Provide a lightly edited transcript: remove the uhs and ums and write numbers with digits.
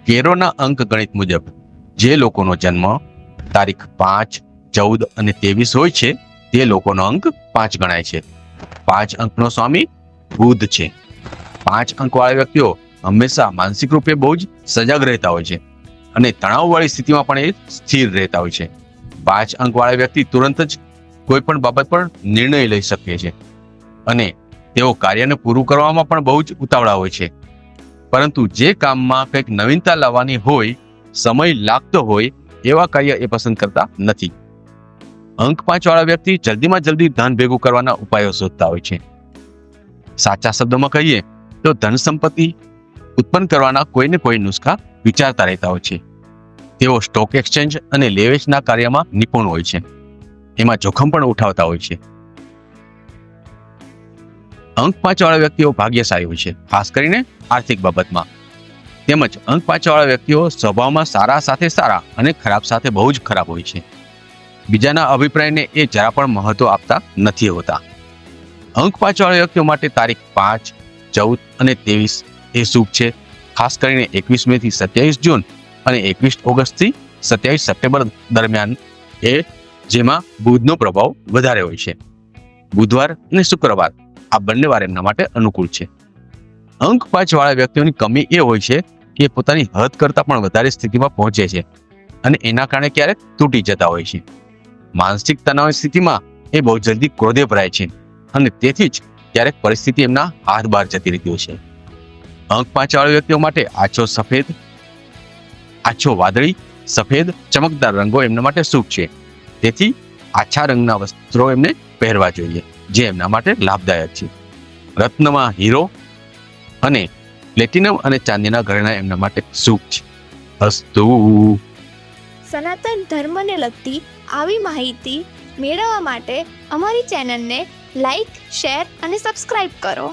Corona અંક ગણિત મુજબ જે લોકોનો જન્મ તારીખ 5, 14 અને 23 હોય છે તે લોકોનો અંક 5 ગણાય છે. 5 અંકનો સ્વામી બુધ છે. 5 અંકવાળા વ્યક્તિઓ હંમેશા માનસિક રૂપે બહુ જ સજાગ રહેતા હોય છે અને તણાવવાળી સ્થિતિમાં પણ એ સ્થિર રહેતા હોય છે. 5 અંકવાળા વ્યક્તિ તુરંત જ કોઈ પણ બાબત પર નિર્ણય લઈ શકે છે અને તેઓ કાર્યને પૂરું કરવામાં પણ બહુ જ ઉતાવળા હોય છે. પરંતુ જે કામમાં કંઈક નવીનતા લાવવાની હોય, સમય લાગતો હોય એવા કાર્ય એ પસંદ કરતા નથી. અંક 5 વાળા વ્યક્તિ જલ્દીમાં જલ્દી ધન ભેગું કરવાના ઉપાયો શોધતા હોય છે. સાચા શબ્દોમાં કહીએ તો ધન સંપત્તિ ઉત્પન્ન કરવાના કોઈને કોઈ નુસ્ખા વિચારતા રહેતા હોય છે. તેઓ સ્ટોક એક્સચેન્જ અને લે વેચના કાર્યમાં નિપુણ હોય છે. એમાં જોખમ પણ ઉઠાવતા હોય છે. અંક 5 વાળા વ્યક્તિઓ ભાગ્યશાળી હોય છે, ખાસ કરીને આર્થિક બાબતમાં. તેમજ અંક 5 વાળા વ્યક્તિઓ સ્વભાવમાં સારા સાથે સારા અને ખરાબ સાથે બહુ જ ખરાબ હોય છે. બીજાના અભિપ્રાયને એ જરા પણ મહત્વ આપતા નથી હોતા. અંક 5 વાળા વ્યક્તિઓ માટે તારીખ 5, 14 અને 23 એ શુભ છે. ખાસ કરીને 21 મે થી 27 જૂન અને 21 ઓગસ્ટથી 27 સપ્ટેમ્બર દરમિયાન જેમાં બુધનો પ્રભાવ વધારે હોય છે. બુધવાર અને શુક્રવાર આ બંને વાર એમના માટે અનુકૂળ છે. અંક 5 વાળા વ્યક્તિઓની કમી એ હોય છે કે પોતાની હદ કરતા પણ વધારે સ્થિતિમાં પહોંચે છે અને એના કારણે ક્યારેક તૂટી જતા હોય છે. માનસિક તણાવની સ્થિતિમાં એ બહુ જલ્દી ક્રોધે ભરાય છે અને તેથી જ ક્યારેક પરિસ્થિતિ એમના હાથ બહાર જતી રહેતી હોય છે. અંક 5 વાળા વ્યક્તિઓ માટે આછો વાદળી, સફેદ, ચમકદાર રંગો એમના માટે શુભ છે. તેથી આછા રંગના વસ્ત્રો એમને પહેરવા જોઈએ, જે એમના માટે લાભદાયક છે. રત્નમાં હીરો અને પ્લેટિનમ અને ચાંદીના ઘરેણાં એમના માટે શુભ છે. અસ્તુ. સનાતન ધર્મને લગતી આવી માહિતી મેળવવા માટે અમારી ચેનલને લાઈક, શેર અને સબસ્ક્રાઇબ કરો.